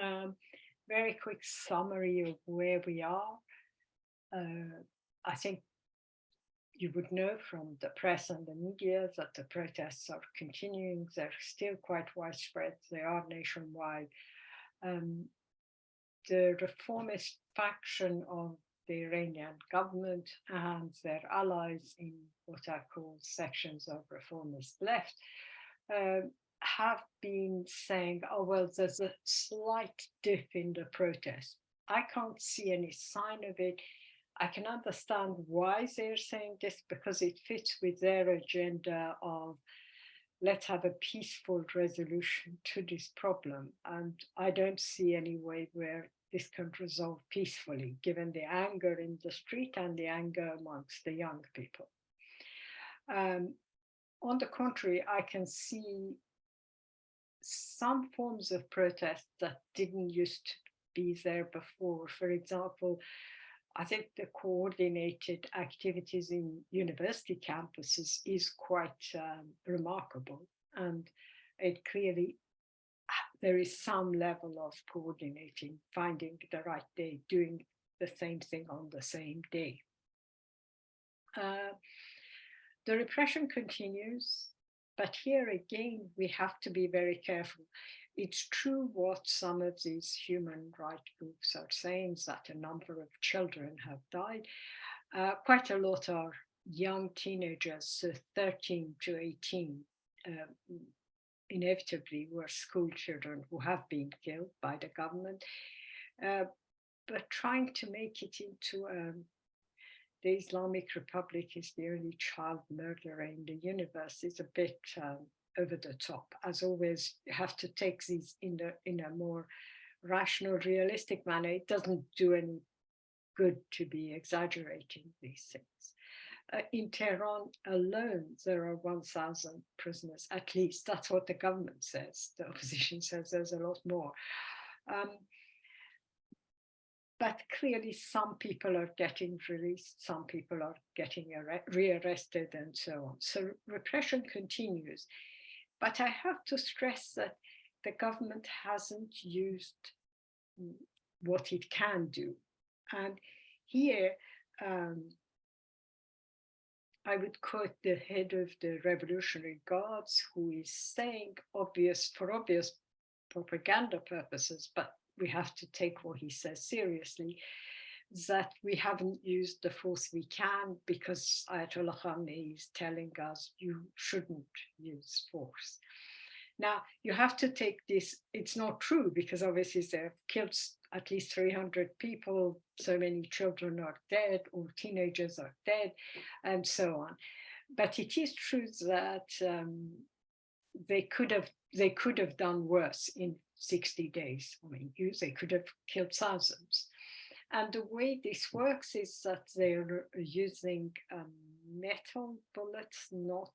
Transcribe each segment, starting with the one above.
Um, Very quick summary of where we are. I think you would know from the press and the media that the protests are continuing. They're still quite widespread. They are nationwide. Um, the reformist faction of the Iranian government and their allies in what are called sections of reformist left have been saying, oh, well, there's a slight dip in the protest. I can't see any sign of it. I can understand why they're saying this because it fits with their agenda of let's have a peaceful resolution to this problem. And I don't see any way where this can resolve peacefully, given the anger in the street and the anger amongst the young people. Um, on the contrary, I can see some forms of protest that didn't used to be there before. For example, I think the coordinated activities in university campuses is quite remarkable. And it clearly, there is some level of coordinating, finding the right day, doing the same thing on the same day. Uh, the repression continues, but here again, we have to be very careful. It's true what some of these human rights groups are saying, that a number of children have died. Quite a lot are young teenagers, so 13 to 18, inevitably were school children who have been killed by the government. Uh, but trying to make it into the Islamic Republic is the only child murderer in the universe is a bit over the top. As always, you have to take these in a more rational, realistic manner. It doesn't do any good to be exaggerating these things. In Tehran alone, there are 1,000 prisoners, at least. That's what the government says. The opposition says there's a lot more. Um, but clearly, some people are getting released, some people are getting rearrested, and so on. So repression continues. But I have to stress that the government hasn't used what it can do. And here, I would quote the head of the Revolutionary Guards, who is saying, for obvious propaganda purposes, but we have to take what he says seriously, that we haven't used the force we can because Ayatollah Khamenei is telling us you shouldn't use force. Now, you have to take this, it's not true because obviously they've killed at least 300 people, so many children are dead or teenagers are dead, and so on. But it is true that they could have done worse in 60 days. I mean, they could have killed thousands. And the way this works is that they're using metal bullets, not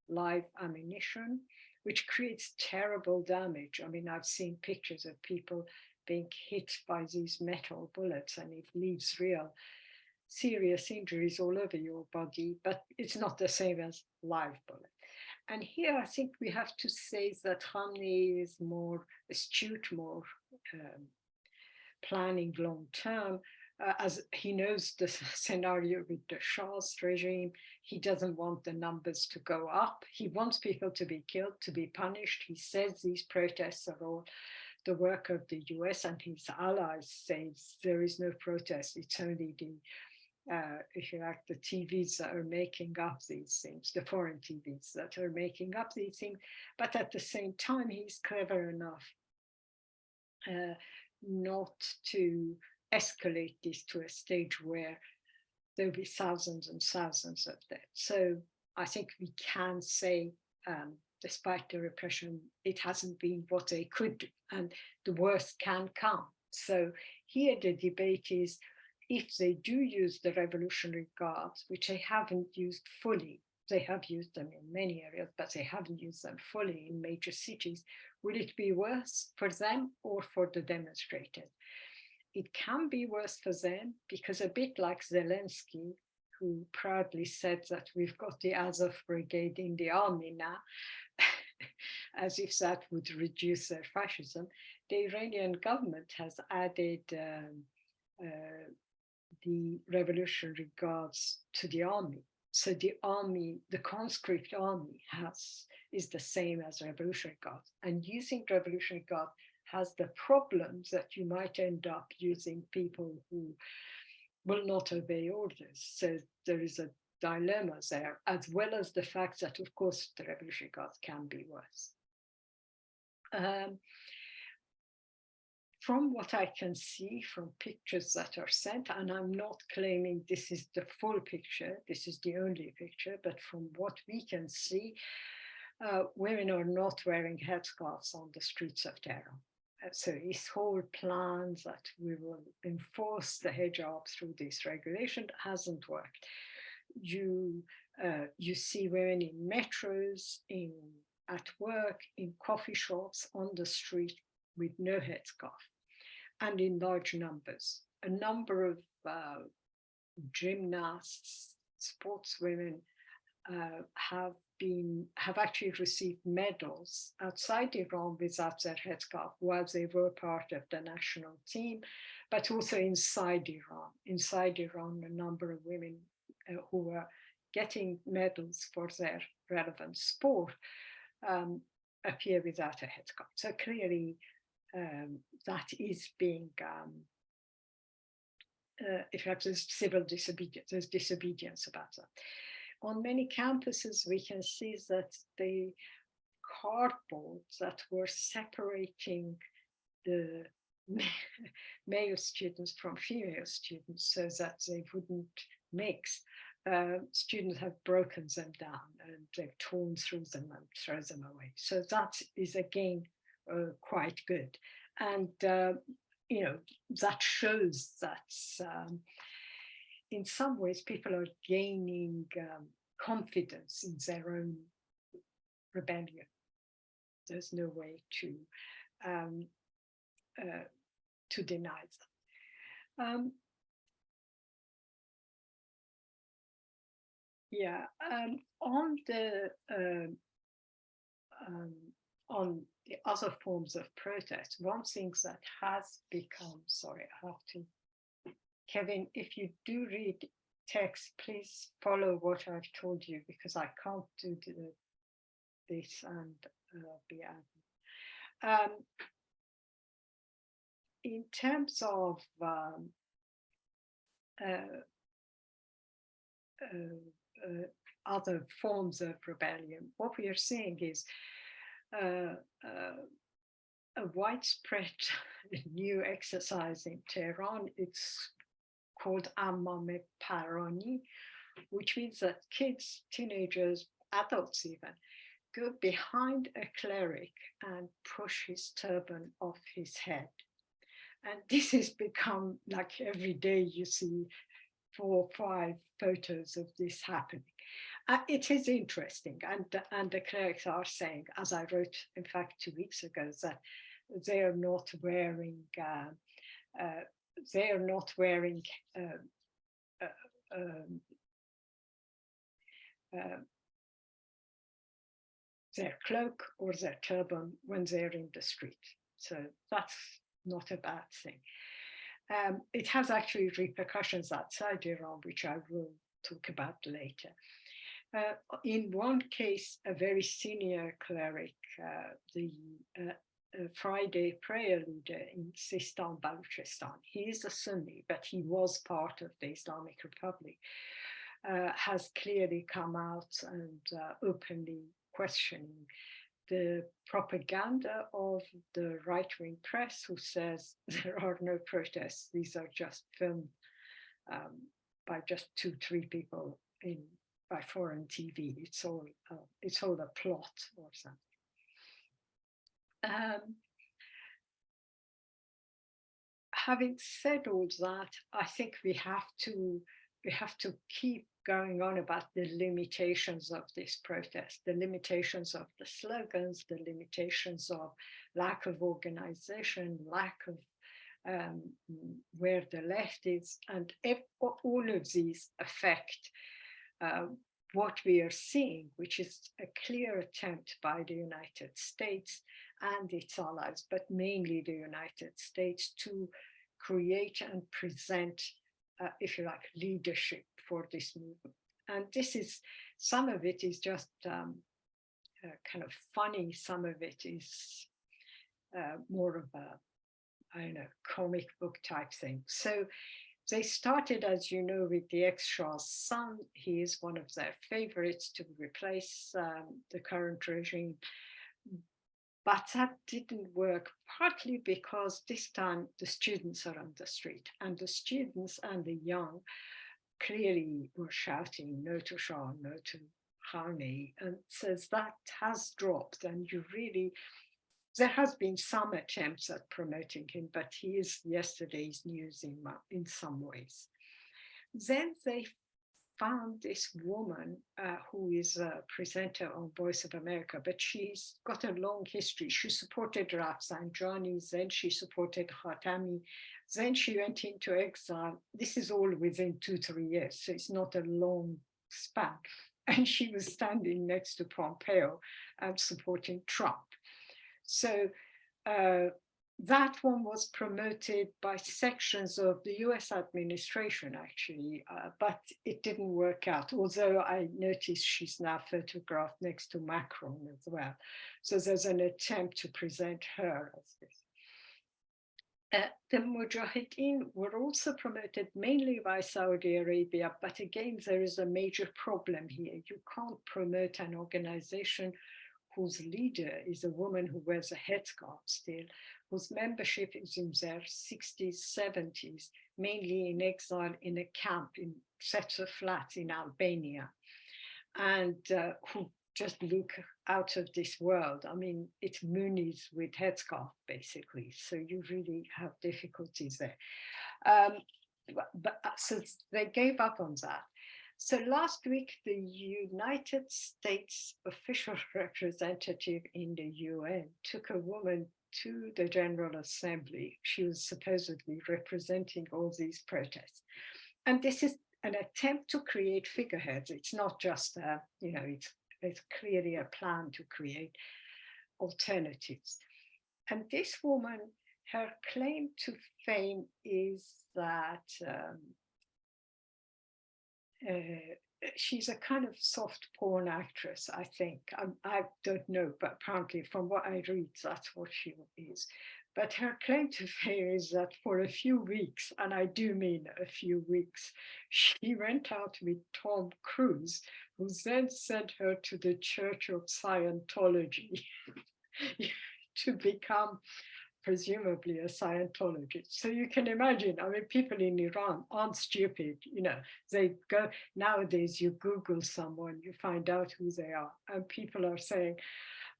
live ammunition, which creates terrible damage. I mean, I've seen pictures of people being hit by these metal bullets, and it leaves real serious injuries all over your body, but it's not the same as live bullet. And here I think we have to say that Khamenei is more astute, more planning long term, as he knows the scenario with the Shah's regime. He doesn't want the numbers to go up. He wants people to be killed, to be punished. He says these protests are all the work of the US, and his allies say there is no protest. It's only the if you like, the TVs that are making up these things, the foreign TVs that are making up these things. But at the same time, he's clever enough not to escalate this to a stage where there'll be thousands and thousands of deaths. So I think we can say, despite the repression, it hasn't been what they could do, and the worst can come. So here the debate is, if they do use the Revolutionary Guards, which they haven't used fully, they have used them in many areas, but they haven't used them fully in major cities, will it be worse for them or for the demonstrators? It can be worse for them because, a bit like Zelensky, who proudly said that we've got the Azov Brigade in the army now, as if that would reduce their fascism, the Iranian government has added the Revolutionary Guards to the army. So the army, the conscript army is the same as Revolutionary Guards. And using Revolutionary Guard has the problems that you might end up using people who will not obey orders. So there is a dilemma there, as well as the fact that, of course, the Revolutionary Guards can be worse. From what I can see from pictures that are sent, and I'm not claiming this is the full picture, this is the only picture, but from what we can see, women are not wearing headscarves on the streets of Tehran. So his whole plan that we will enforce the hijab through this regulation hasn't worked. You see women in metros, at work, in coffee shops, on the street with no headscarf, and in large numbers. A number of gymnasts, sportswomen have actually received medals outside Iran without their headscarf while they were part of the national team, but also inside Iran. Inside Iran, a number of women who were getting medals for their relevant sport appear without a headscarf. So clearly, that is being, in fact, there's civil disobedience, there's disobedience about that. On many campuses, we can see that the cardboards that were separating the male students from female students so that they wouldn't mix, students have broken them down and they've torn through them and throw them away. So that is again quite good. And, that shows that in some ways people are gaining confidence in their own rebellion. There's no way to deny that. On the other forms of protest, one thing that has become, sorry, I have to, Kevin, if you do read text, please follow what I've told you, because I can't do this and be added. In terms of other forms of rebellion, what we are seeing is a widespread new exercise in Tehran. It's called Ammam Parani, which means that kids, teenagers, adults even, go behind a cleric and push his turban off his head. And this has become like every day you see 4 or 5 photos of this happening. It is interesting, and the clerics are saying, as I wrote, in fact, 2 weeks ago, that they are not wearing their cloak or their turban when they're in the street. So that's not a bad thing. It has actually repercussions outside Iran, which I will talk about later. In one case, a very senior cleric, the Friday prayer leader in Sistan, Baluchistan, he is a Sunni, but he was part of the Islamic Republic, has clearly come out and openly questioning the propaganda of the right-wing press, who says there are no protests, these are just filmed by just 2-3 people by foreign TV. It's all a plot or something. Having said all that, I think we have to keep going on about the limitations of this protest, the limitations of the slogans, the limitations of lack of organization, lack of where the left is, and all of these affect what we are seeing, which is a clear attempt by the United States and its allies, but mainly the United States, to create and present, if you like, leadership for this movement. And this is, some of it is just kind of funny, some of it is more of a, I don't know, comic book type thing. So they started, as you know, with the ex-Shah's son. He is one of their favorites to replace the current regime. But that didn't work, partly because this time the students are on the street, and the students and the young clearly were shouting, "No to Shah, no to Khamenei." And says that has dropped, and you really, there has been some attempts at promoting him, but he is yesterday's news in some ways. Then they found this woman who is a presenter on Voice of America, but she's got a long history. She supported Rafsanjani, then she supported Khatami, then she went into exile. This is all within 2-3 years, so it's not a long span. And she was standing next to Pompeo and supporting Trump. So that one was promoted by sections of the US administration, actually, but it didn't work out, although I noticed she's now photographed next to Macron as well. So there's an attempt to present her as this. The Mujahideen were also promoted mainly by Saudi Arabia, but again, there is a major problem here. You can't promote an organization whose leader is a woman who wears a headscarf still, whose membership is in their 60s, 70s, mainly in exile in a camp in sets of flats in Albania, and who just look out of this world. I mean, it's Muni's with headscarf, basically, so you really have difficulties there. So they gave up on that. So last week, the United States official representative in the UN took a woman to the General Assembly. She was supposedly representing all these protests. And this is an attempt to create figureheads. It's not just, it's clearly a plan to create alternatives. And this woman, her claim to fame is that she's a kind of soft porn actress, I think. I don't know, but apparently from what I read, that's what she is. But her claim to fame is that for a few weeks, and I do mean a few weeks, she went out with Tom Cruise, who then sent her to the Church of Scientology to become presumably a Scientologist. So you can imagine, I mean, people in Iran aren't stupid, they go, nowadays you Google someone, you find out who they are, and people are saying,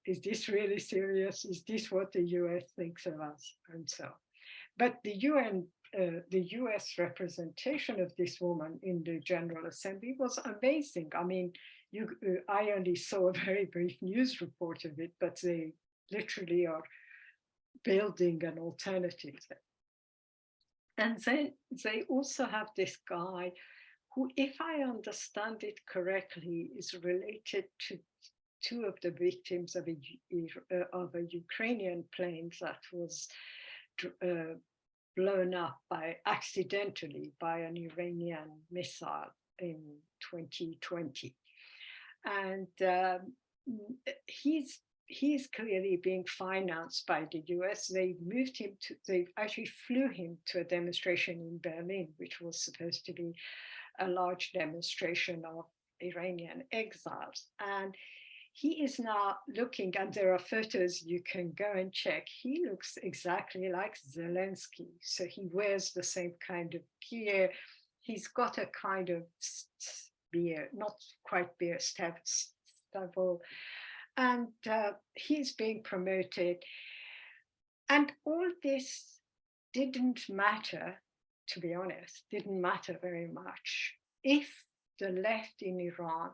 is this really serious? Is this what the US thinks of us? And so, but the US representation of this woman in the General Assembly was amazing. I mean, I only saw a very brief news report of it, but they literally are building an alternative. And then they also have this guy who, if I understand it correctly, is related to two of the victims of a Ukrainian plane that was blown up accidentally by an Iranian missile in 2020. And he's clearly being financed by the US. They actually flew him to a demonstration in Berlin, which was supposed to be a large demonstration of Iranian exiles. And he is now looking, and there are photos you can go and check. He looks exactly like Zelensky. So he wears the same kind of gear. He's got a kind of beard, not quite beard, stubble. And he's being promoted. And all this didn't matter, to be honest, didn't matter very much if the left in Iran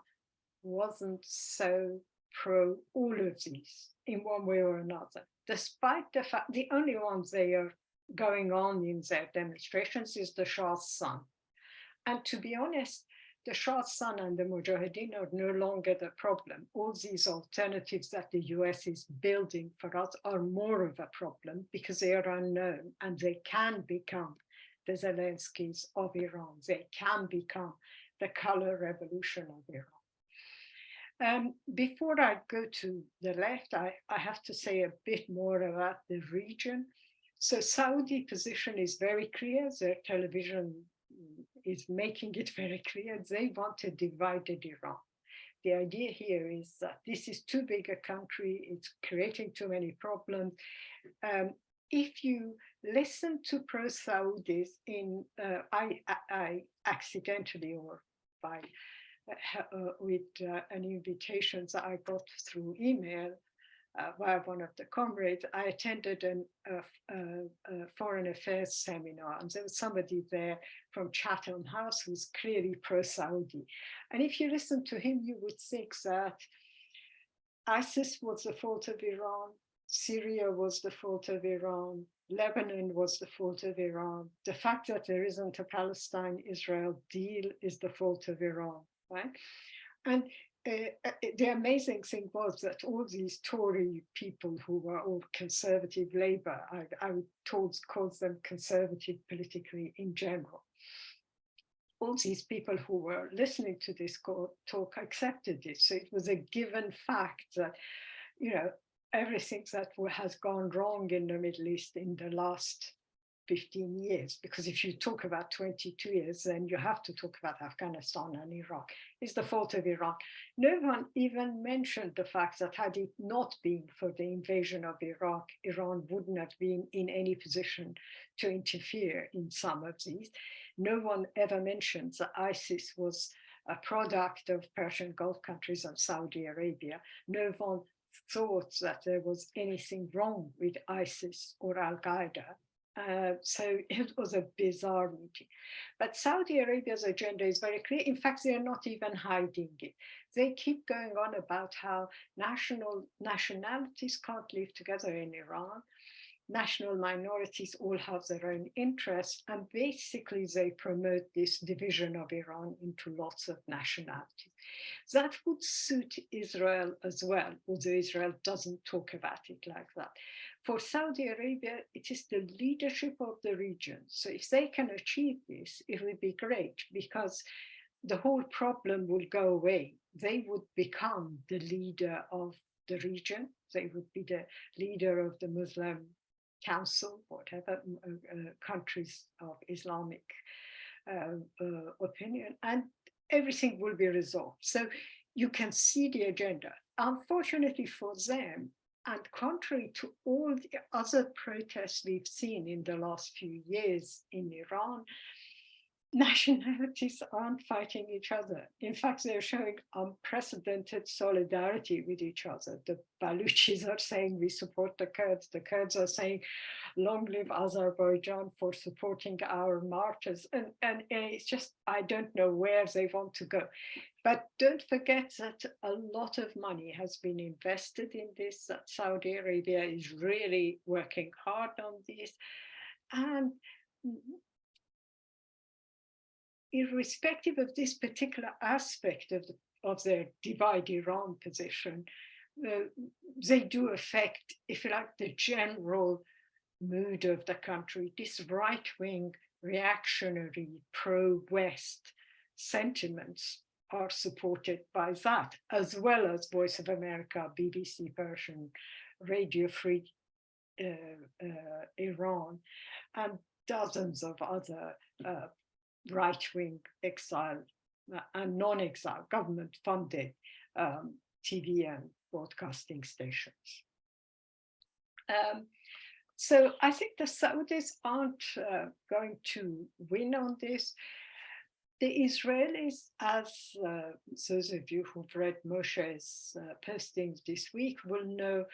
wasn't so pro all of these in one way or another. Despite the fact, the only ones they are going on in their demonstrations is the Shah's son. And to be honest, the Shah's son and the Mujahideen are no longer the problem. All these alternatives that the US is building for us are more of a problem because they are unknown and they can become the Zelenskys of Iran. They can become the color revolution of Iran. Before I go to the left, I have to say a bit more about the region. So Saudi position is very clear. Their television is making it very clear. They want a divided Iran. The idea here is that this is too big a country. It's creating too many problems. If you listen to pro-Saudis I accidentally or by with an invitation that I got through email via one of the comrades, I attended a foreign affairs seminar, and there was somebody there from Chatham House who's clearly pro-Saudi. And if you listen to him, you would think that ISIS was the fault of Iran, Syria was the fault of Iran, Lebanon was the fault of Iran. The fact that there isn't a Palestine-Israel deal is the fault of Iran, right? And the amazing thing was that all these Tory people who were all conservative Labour, I would call them conservative politically in general, all these people who were listening to this talk accepted it. So it was a given fact that, you know, everything that has gone wrong in the Middle East in the last 15 years, because if you talk about 22 years, then you have to talk about Afghanistan and Iraq, is the fault of Iran. No one even mentioned the fact that had it not been for the invasion of Iraq, Iran wouldn't have been in any position to interfere in some of these. No one ever mentions that ISIS was a product of Persian Gulf countries and Saudi Arabia. No one thought that there was anything wrong with ISIS or Al-Qaeda. So it was a bizarre meeting. But Saudi Arabia's agenda is very clear. In fact, they are not even hiding it. They keep going on about how nationalities can't live together in Iran. National minorities all have their own interests, and basically they promote this division of Iran into lots of nationalities. That would suit Israel as well, although Israel doesn't talk about it like that. For Saudi Arabia, it is the leadership of the region. So if they can achieve this, it would be great because the whole problem will go away. They would become the leader of the region. They would be the leader of the Muslim Council, whatever, countries of Islamic opinion, and everything will be resolved. So you can see the agenda. Unfortunately for them, and contrary to all the other protests we've seen in the last few years in Iran, nationalities aren't fighting each other. In fact, they're showing unprecedented solidarity with each other. The Baluchis are saying we support the Kurds. The Kurds are saying long live Azerbaijan for supporting our martyrs. And it's just, I don't know where they want to go. But don't forget that a lot of money has been invested in this, that Saudi Arabia is really working hard on this. And irrespective of this particular aspect of their divide Iran position, they do affect, if you like, the general mood of the country. This right-wing, reactionary, pro-West sentiments are supported by that, as well as Voice of America, BBC Persian, Radio Free Iran, and dozens of other right-wing exile and non-exile, government-funded TV and broadcasting stations. So I think the Saudis aren't going to win on this. The Israelis, as those of you who've read Moshe's postings this week will know,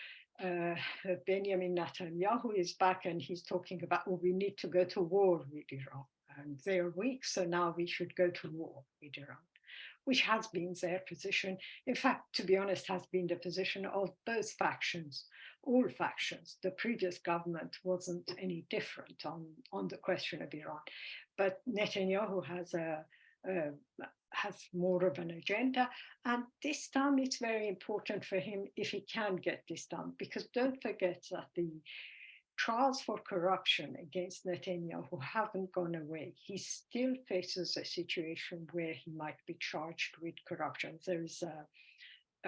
Benjamin Netanyahu is back and he's talking about, oh, we need to go to war with Iran. And they are weak, so now we should go to war with Iran, which has been their position. In fact, to be honest, has been the position of both factions, all factions. The previous government wasn't any different on the question of Iran. But Netanyahu has a has more of an agenda. And this time it's very important for him if he can get this done, because don't forget that the trials for corruption against Netanyahu haven't gone away. He still faces a situation where he might be charged with corruption. There is a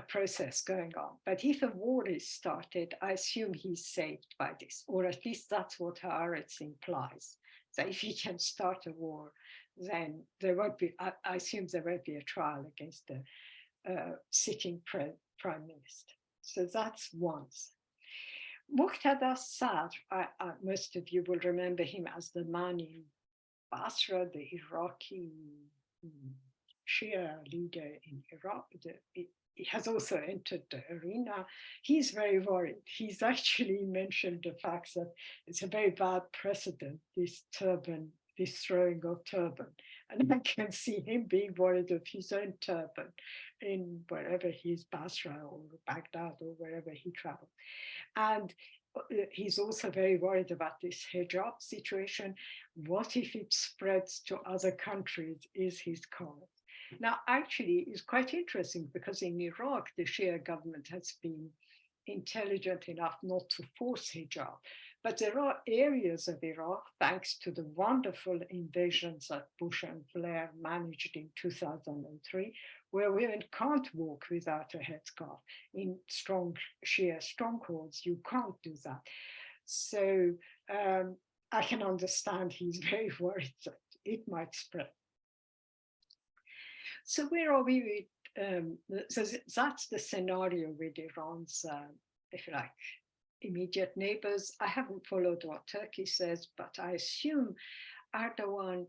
process going on. But if a war is started, I assume he's saved by this, or at least that's what Haaretz implies. So if he can start a war, then there won't be, I assume there won't be a trial against the sitting prime minister. So that's one. Muqtada Sadr, most of you will remember him as the man in Basra, the Iraqi Shia leader in Iraq. He has also entered the arena. He's very worried. He's actually mentioned the fact that it's a very bad precedent, this turban, this throwing of turban. And I can see him being worried of his own turban in wherever he's, Basra or Baghdad or wherever he traveled. And he's also very worried about this hijab situation. What if it spreads to other countries is his comment. Now, actually, it's quite interesting because in Iraq, the Shia government has been intelligent enough not to force hijab. But there are areas of Iraq, thanks to the wonderful invasions that Bush and Blair managed in 2003, where women can't walk without a headscarf. In strong Shia strongholds, you can't do that. So I can understand he's very worried that it might spread. So where are we with, so that's the scenario with Iran's, if you like, immediate neighbors. I haven't followed what Turkey says, but I assume Erdogan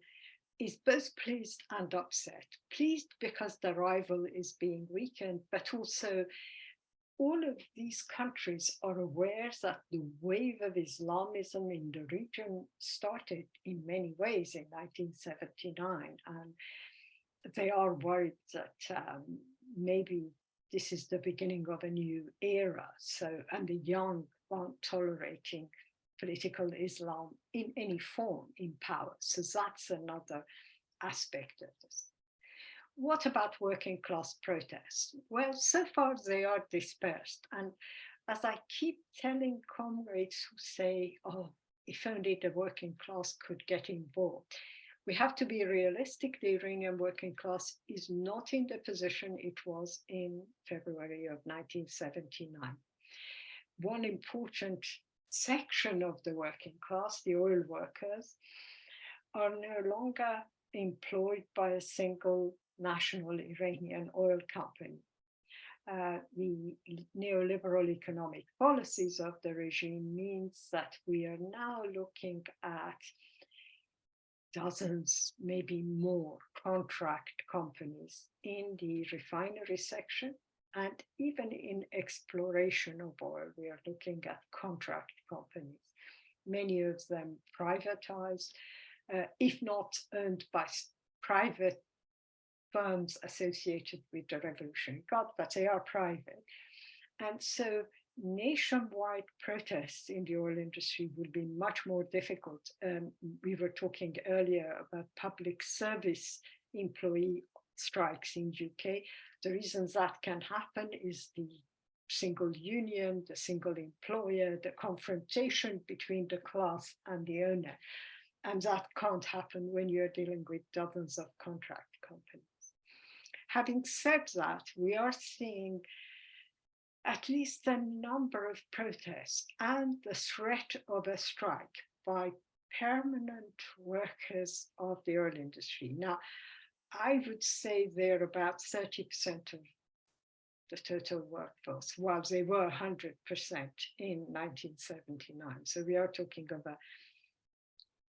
is both pleased and upset. Pleased because the rival is being weakened, but also all of these countries are aware that the wave of Islamism in the region started in many ways in 1979, and they are worried that maybe this is the beginning of a new era. So, and the young aren't tolerating political Islam in any form in power. So that's another aspect of this. What about working class protests? Well, so far they are dispersed. And as I keep telling comrades who say, oh, if only the working class could get involved, we have to be realistic. The Iranian working class is not in the position it was in February of 1979. One important section of the working class, the oil workers, are no longer employed by a single national Iranian oil company. The neoliberal economic policies of the regime means that we are now looking at dozens, maybe more, contract companies in the refinery section, and even in exploration of oil, we are looking at contract companies, many of them privatized, if not owned by private firms associated with the Revolutionary Guard, but they are private. And so nationwide protests in the oil industry will be much more difficult. We were talking earlier about public service employee strikes in UK. The reasons that can happen is the single union, the single employer, the confrontation between the class and the owner. And that can't happen when you're dealing with dozens of contract companies. Having said that, we are seeing at least a number of protests and the threat of a strike by permanent workers of the oil industry. Now, I would say they're about 30% of the total workforce, while they were 100% in 1979. So we are talking of a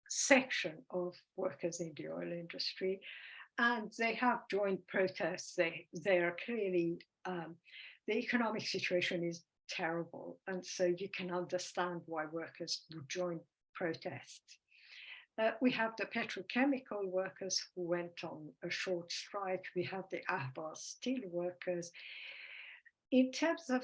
section of workers in the oil industry, and they have joined protests. They are clearly, the economic situation is terrible, and so you can understand why workers would join protests. We have the petrochemical workers who went on a short strike. We have the Ahvaz steel workers. In terms of,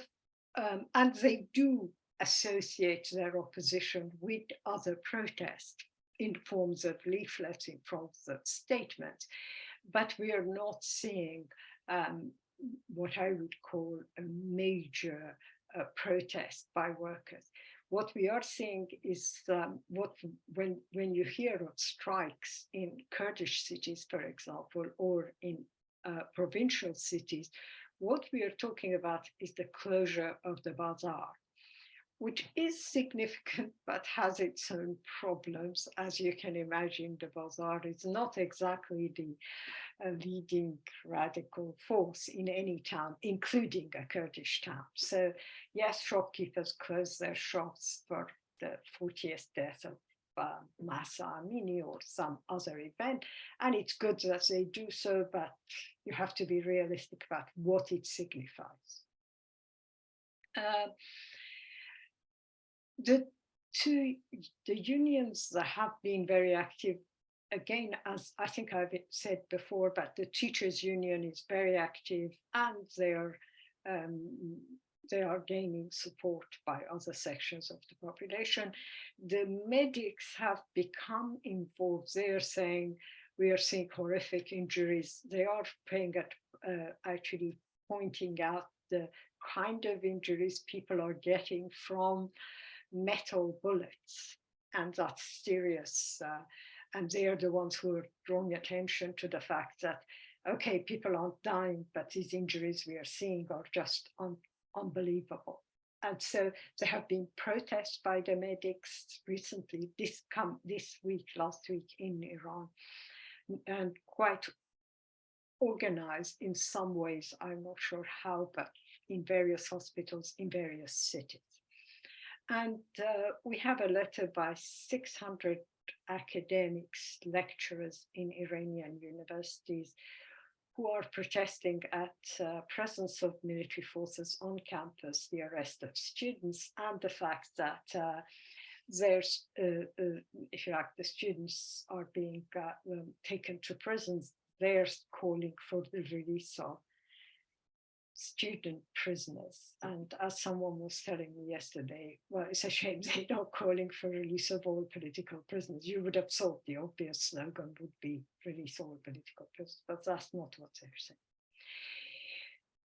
and they do associate their opposition with other protests in forms of leaflets, in forms of statements. but we are not seeing what I would call a major protest by workers. What we are seeing is when you hear of strikes in Kurdish cities, for example, or in provincial cities, what we are talking about is the closure of the bazaar, which is significant but has its own problems. As you can imagine, the bazaar is not exactly the leading radical force in any town, including a Kurdish town. So yes, shopkeepers close their shops for the 40th death of Masa Amini or some other event. And it's good that they do so, but you have to be realistic about what it signifies. The unions that have been very active, again, as I think I've said before, but the teachers union is very active, and they are gaining support by other sections of the population. The medics have become involved. They are saying we are seeing horrific injuries. They are paying at actually pointing out the kind of injuries people are getting from metal bullets, and that's serious. And they are the ones who are drawing attention to the fact that, okay, people aren't dying, but these injuries we are seeing are just unbelievable. And so there have been protests by the medics recently, last week in Iran, and quite organized in some ways. I'm not sure how, but in various hospitals in various cities. And we have a letter by 600 academics, lecturers in Iranian universities who are protesting at presence of military forces on campus, the arrest of students, and the fact that there's, if you like, the students are being taken to prisons. They're calling for the release of student prisoners. And as someone was telling me yesterday, well, it's a shame they're not calling for release of all political prisoners. You would have thought the obvious slogan would be release all political prisoners, but that's not what they're saying.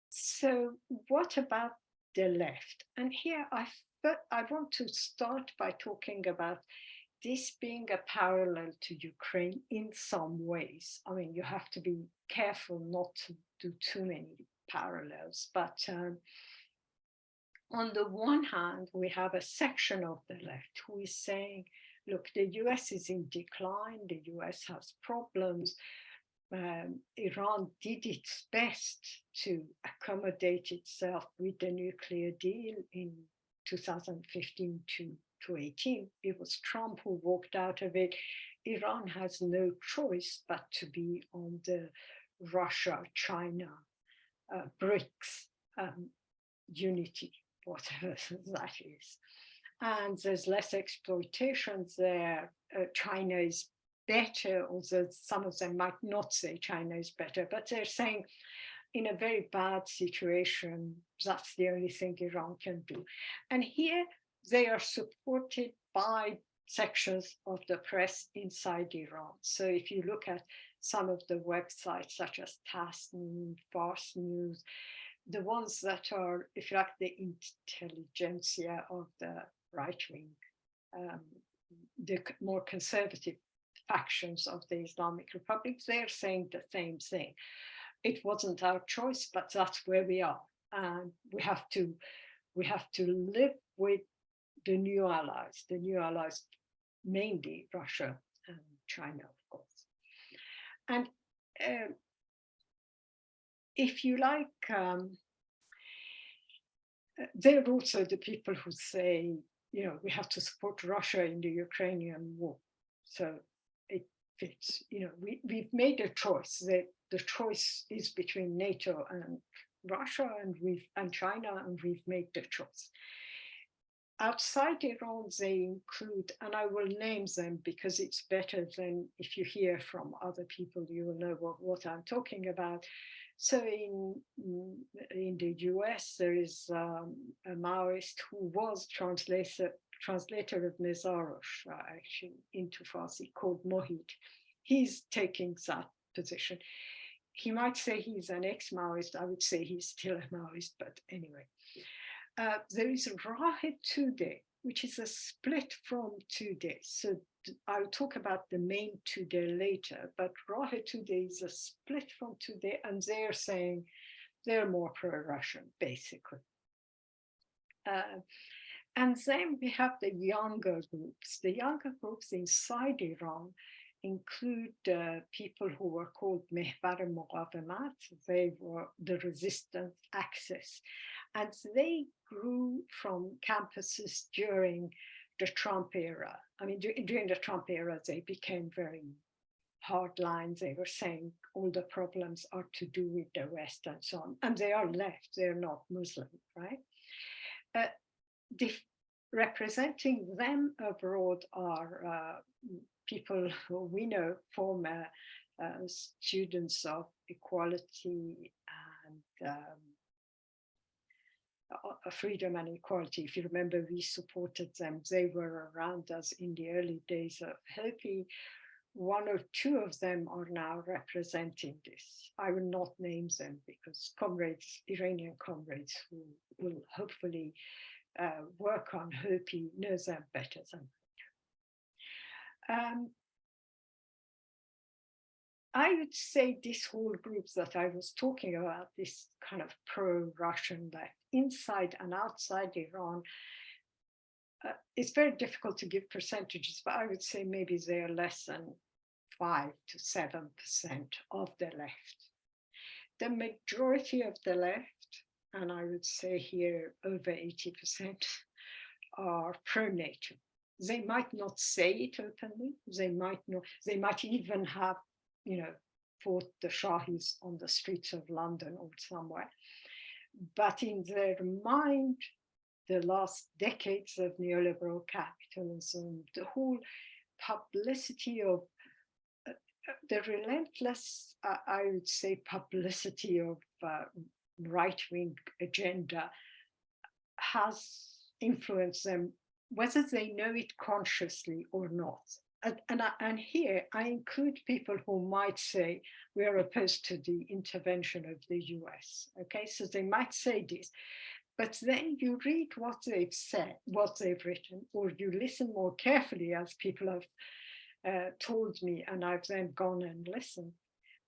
So what about the left? And here I want to start by talking about this being a parallel to Ukraine in some ways. I mean, you have to be careful not to do too many parallels, but on the one hand, we have a section of the left who is saying, look, the US is in decline, the US has problems. Iran did its best to accommodate itself with the nuclear deal in 2015 to 18. It was Trump who walked out of it. Iran has no choice but to be on the Russia, China, BRICS unity, whatever that is. And there's less exploitations there. China is better, although some of them might not say China is better, but they're saying in a very bad situation, that's the only thing Iran can do. And here they are supported by sections of the press inside Iran. So if you look at some of the websites such as Tasnim, Fars News, the ones that are, if you like, the intelligentsia of the right wing, the more conservative factions of the Islamic Republic, they're saying the same thing. It wasn't our choice, but that's where we are. And we have to live with the new allies, mainly Russia and China, of course. And if you like, they're also the people who say, you know, we have to support Russia in the Ukrainian war. So it fits, you know, we've made a choice. The choice is between NATO and Russia and China, and we've made the choice. Outside Iran, they include, and I will name them because it's better than if you hear from other people, you will know what I'm talking about. So in the US, there is a Maoist who was translator of Nezarosh, actually into Farsi, called Mohit. He's taking that position. He might say he's an ex-Maoist. I would say he's still a Maoist, but anyway. There is Rahe Tudeh, which is a split from Tudeh. So I'll talk about the main Tudeh later, but Rahe Tudeh is a split from Tudeh, and they're saying they're more pro-Russian, basically. And then we have the younger groups. The younger groups inside Iran include people who were called Mehbar Muqawamat. They were the resistance axis. And they grew from campuses during the Trump era. I mean, during the Trump era, they became very hardline. They were saying all the problems are to do with the West and so on. And they are left, they're not Muslim, right? Representing them abroad are people who we know, former students of equality and freedom and equality. If you remember, we supported them. They were around us in the early days of HOPI. One or two of them are now representing this. I will not name them because comrades, Iranian comrades who will hopefully work on HOPI know them better than I would say this whole group that I was talking about, this kind of pro-Russian left, inside and outside Iran, it's very difficult to give percentages, but I would say maybe they're less than 5 to 7% of the left. The majority of the left, and I would say here over 80%, are pro-NATO. They might not say it openly. They might even have, fought the Shahis on the streets of London or somewhere. But in their mind, the last decades of neoliberal capitalism, the whole publicity of the relentless, I would say, publicity of right-wing agenda has influenced them, whether they know it consciously or not. And here I include people who might say we are opposed to the intervention of the US. Okay, so they might say this, but then you read what they've said, what they've written, or you listen more carefully, as people have told me, and I've then gone and listened,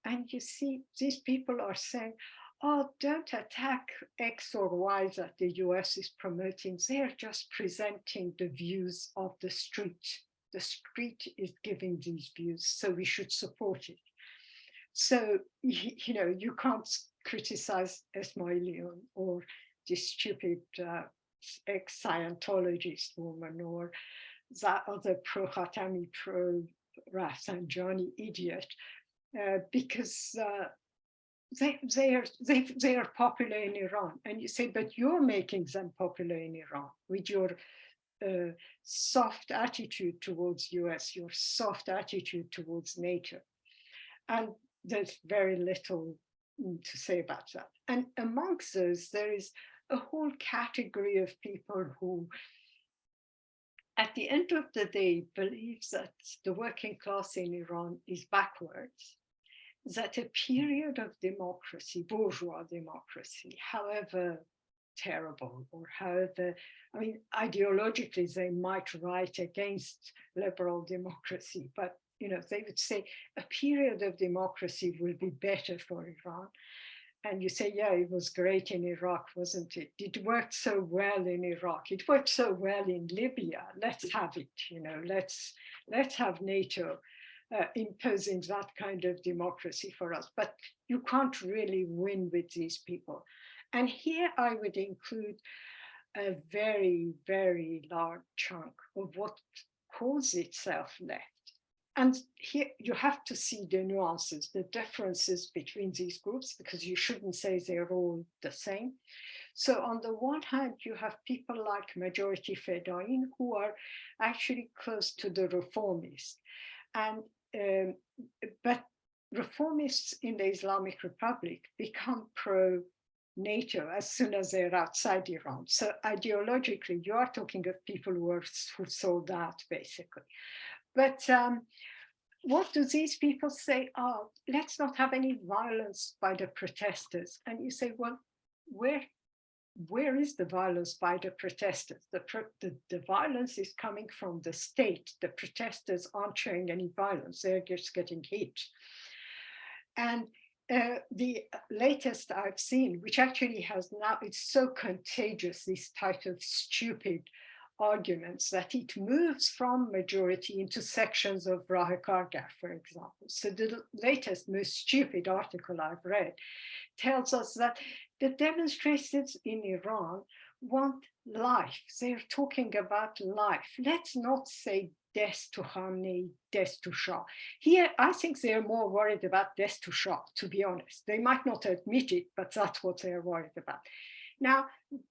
and you see these people are saying, oh, don't attack X or Y that the US is promoting. They're just presenting the views of the street. The street is giving these views, so we should support it. So, you can't criticize Esmailion or this stupid ex-Scientologist woman or that other pro-Khatami, pro-Rafsanjani idiot, because they are popular in Iran. And you say, but you're making them popular in Iran with your soft attitude towards US, your soft attitude towards NATO. And there's very little to say about that. And amongst those, there is a whole category of people who, at the end of the day, believes that the working class in Iran is backwards, that a period of democracy, bourgeois democracy, however terrible or however, ideologically they might write against liberal democracy, but they would say a period of democracy will be better for Iran. And you say, yeah, it was great in Iraq, wasn't it? It worked so well in Iraq. It worked so well in Libya. Let's have it, let's have NATO imposing that kind of democracy for us. But you can't really win with these people. And here I would include a very, very large chunk of what calls itself left. And here you have to see the nuances, the differences between these groups, because you shouldn't say they're all the same. So on the one hand, you have people like Majority Fedain who are actually close to the reformists. And but reformists in the Islamic Republic become pro-NATO as soon as they're outside Iran. So ideologically, you are talking of people who sold out, basically. But what do these people say? Oh, let's not have any violence by the protesters. And you say, well, where is the violence by the protesters? The violence is coming from the state. The protesters aren't showing any violence. They're just getting hit. And the latest I've seen, which actually has now, it's so contagious, this type of stupid arguments, that it moves from majority into sections of Rahe Kargar, for example. So the latest, most stupid article I've read tells us that the demonstrators in Iran want life. They're talking about life. Let's not say death to Khamenei, death to Shah. Here, I think they're more worried about death to Shah, to be honest. They might not admit it, but that's what they're worried about. Now,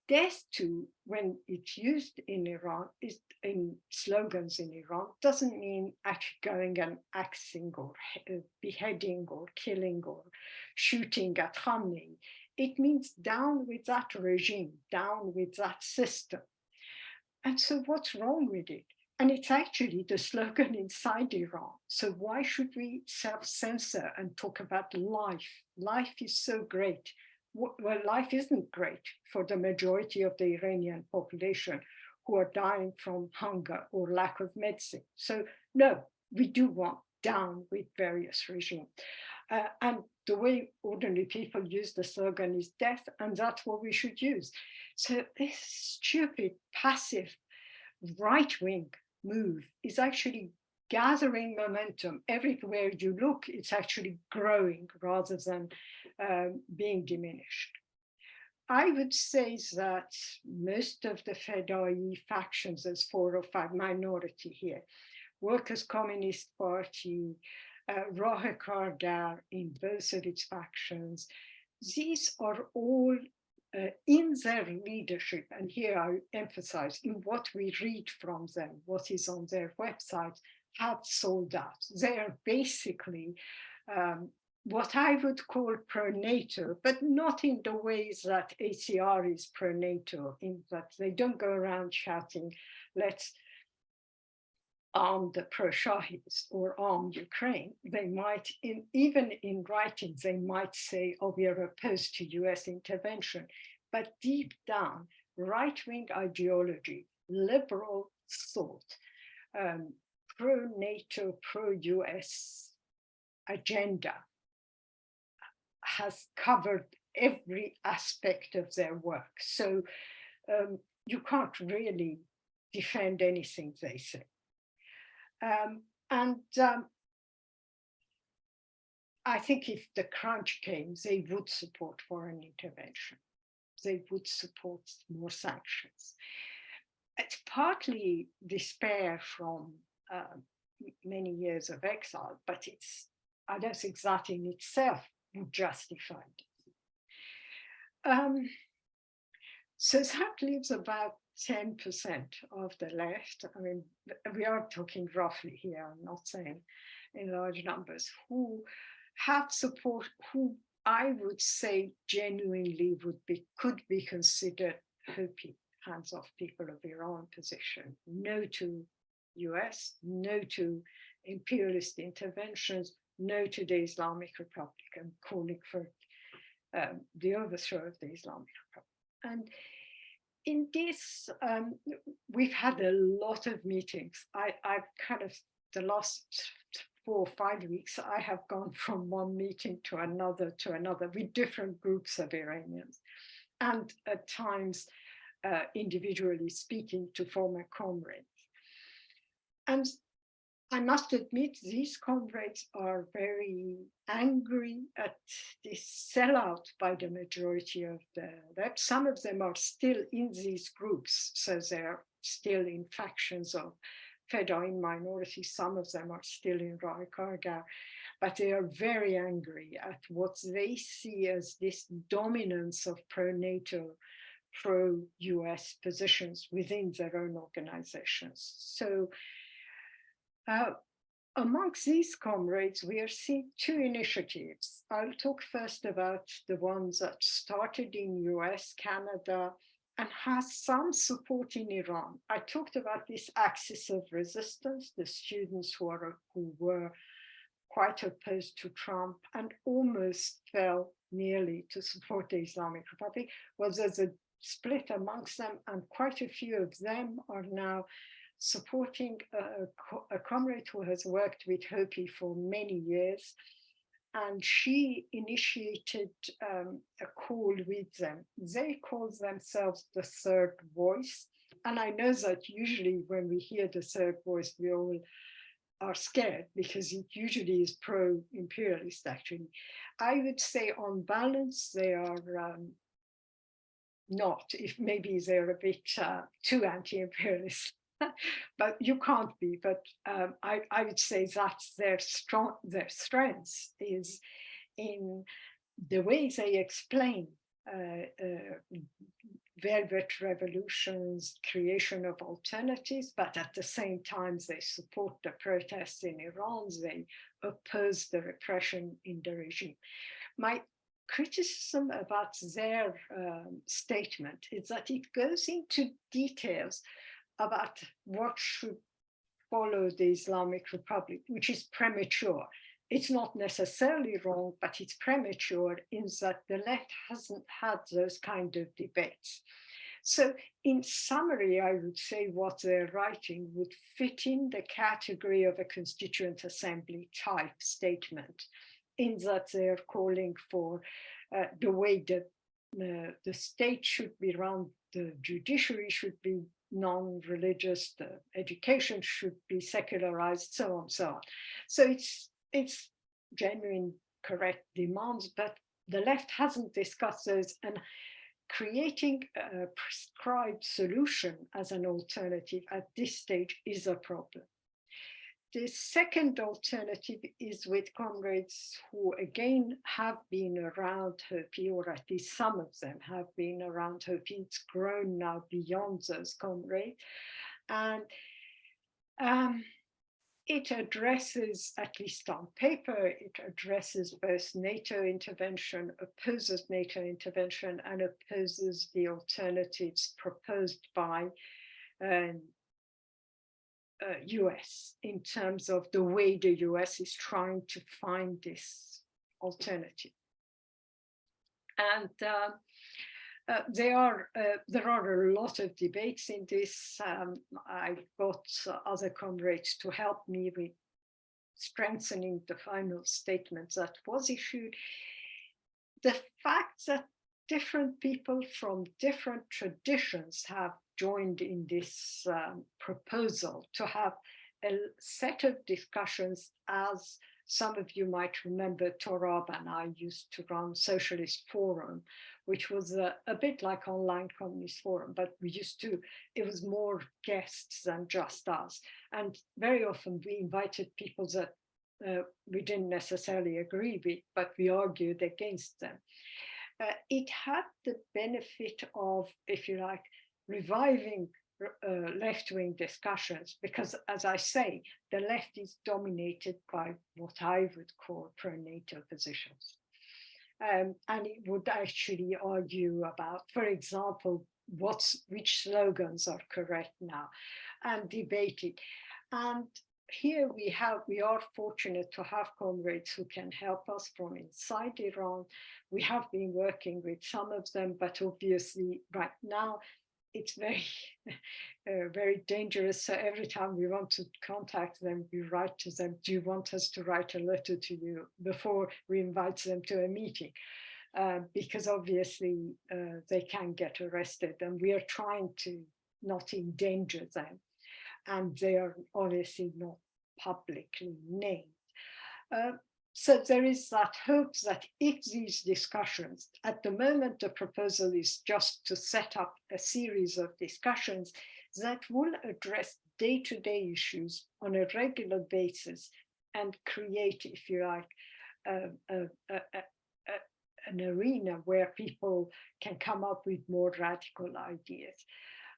death to, when it's used in Iran, is in slogans in Iran, doesn't mean actually going and axing or beheading or killing or shooting at Khamenei. It means down with that regime, down with that system. And so what's wrong with it? And it's actually the slogan inside Iran. So why should we self-censor and talk about life? Life is so great. Well, life isn't great for the majority of the Iranian population who are dying from hunger or lack of medicine. So no, we do want down with various regimes. And the way ordinary people use the slogan is death, and that's what we should use. So this stupid, passive, right-wing move is actually gathering momentum. Everywhere you look, it's actually growing rather than being diminished. I would say that most of the Fedai factions, there's 4 or 5 minority here, Workers' Communist Party, Rahe Kargar in both of its factions, these are all in their leadership, and here I emphasize in what we read from them, what is on their website, have sold out. They are basically what I would call pro-NATO, but not in the ways that ACR is pro-NATO, in that they don't go around shouting, let's arm the pro-Shahis or arm Ukraine. They might, even in writing, they might say, oh, we are opposed to US intervention. But deep down, right-wing ideology, liberal thought, pro-NATO, pro-US agenda has covered every aspect of their work. So you can't really defend anything they say. I think if the crunch came, they would support foreign intervention. They would support more sanctions. It's partly despair from many years of exile, but I don't think that in itself would justify it. So that leaves about 10% of the left. I mean, we are talking roughly here, I'm not saying in large numbers, who have support, who I would say genuinely could be considered HOPI, hands-off people of Iran position. No to US, no to imperialist interventions, no to the Islamic Republic, and calling for the overthrow of the Islamic Republic. And in this, we've had a lot of meetings. I've kind of, the last 4 or 5 weeks, I have gone from one meeting to another with different groups of Iranians, and at times individually speaking to former comrades. And I must admit, these comrades are very angry at this sellout by the majority of that. Some of them are still in these groups, so they're still in factions of Fedayeen minority. Some of them are still in Rahe Kargar, but they are very angry at what they see as this dominance of pro-NATO, pro-US positions within their own organizations. So amongst these comrades, we are seeing 2 initiatives. I'll talk first about the ones that started in US, Canada, and has some support in Iran. I talked about this axis of resistance, the students who were quite opposed to Trump and almost fell nearly to support the Islamic Republic. Well, there's a split amongst them, and quite a few of them are now supporting a comrade who has worked with HOPI for many years. And she initiated a call with them. They call themselves the third voice. And I know that usually when we hear the third voice, we all are scared because it usually is pro-imperialist, actually. I would say on balance, they are not, if maybe they're a bit too anti-imperialist. But you can't be. But I would say that's their strength is in the way they explain velvet revolutions, creation of alternatives, but at the same time they support the protests in Iran, they oppose the repression in the regime. My criticism about their statement is that it goes into details about what should follow the Islamic Republic, which is premature. It's not necessarily wrong, but it's premature in that the left hasn't had those kind of debates. So in summary, I would say what they're writing would fit in the category of a Constituent Assembly type statement, in that they're calling for the way that the state should be run, the judiciary should be non-religious, the education should be secularized, so on, so on. So it's genuine, correct demands, but the left hasn't discussed those, and creating a prescribed solution as an alternative at this stage is a problem. The second alternative is with comrades who, again, have been around HOPI, or at least some of them have been around HOPI. It's grown now beyond those comrades. And it addresses, at least on paper, it addresses both NATO intervention, opposes NATO intervention, and opposes the alternatives proposed by US in terms of the way the US is trying to find this alternative. And there are a lot of debates in this. I've got other comrades to help me with strengthening the final statement that was issued. The fact that different people from different traditions have joined in this proposal to have a set of discussions, as some of you might remember, Torab and I used to run Socialist Forum, which was a bit like online Communist Forum, but it was more guests than just us. And very often we invited people that we didn't necessarily agree with, but we argued against them. It had the benefit of, if you like, reviving left-wing discussions, because, as I say, the left is dominated by what I would call pro-NATO positions. And it would actually argue about, for example, which slogans are correct now, and debate it. And here we are fortunate to have comrades who can help us from inside Iran. We have been working with some of them, but obviously right now it's very, very dangerous. So every time we want to contact them, we write to them, do you want us to write a letter to you, before we invite them to a meeting? Because obviously they can get arrested, and we are trying to not endanger them. And they are obviously not publicly named. So there is that hope that if these discussions, at the moment the proposal is just to set up a series of discussions that will address day-to-day issues on a regular basis and create, if you like, an arena where people can come up with more radical ideas.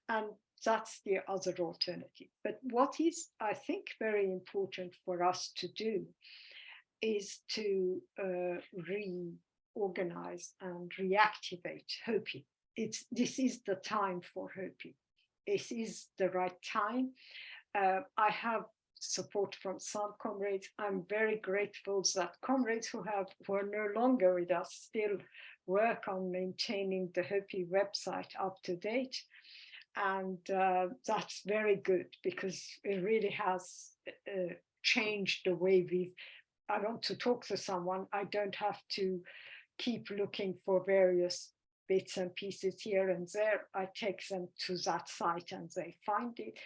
And that's the other alternative. But what is, I think, very important for us to do is to reorganize and reactivate HOPI. This is the time for HOPI. This is the right time. I have support from some comrades. I'm very grateful that comrades who are no longer with us still work on maintaining the HOPI website up to date. And that's very good, because it really has changed the way I want to talk to someone, I don't have to keep looking for various bits and pieces here and there. I take them to that site and they find it.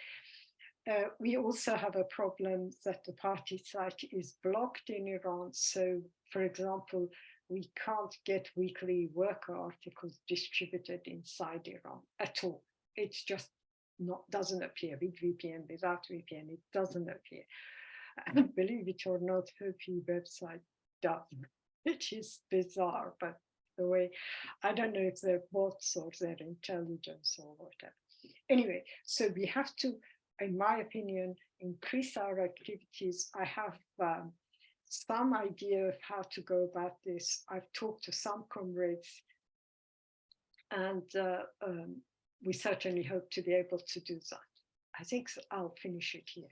We also have a problem that the party site is blocked in Iran. So, for example, we can't get weekly worker articles distributed inside Iran at all. It's just doesn't appear with VPN, without VPN, it doesn't appear. And believe it or not, HOPI website does. It is bizarre, but the way, I don't know if they're bots or their intelligence or whatever. Anyway, so we have to, in my opinion, increase our activities. I have some idea of how to go about this. I've talked to some comrades, and we certainly hope to be able to do that. I think I'll finish it here.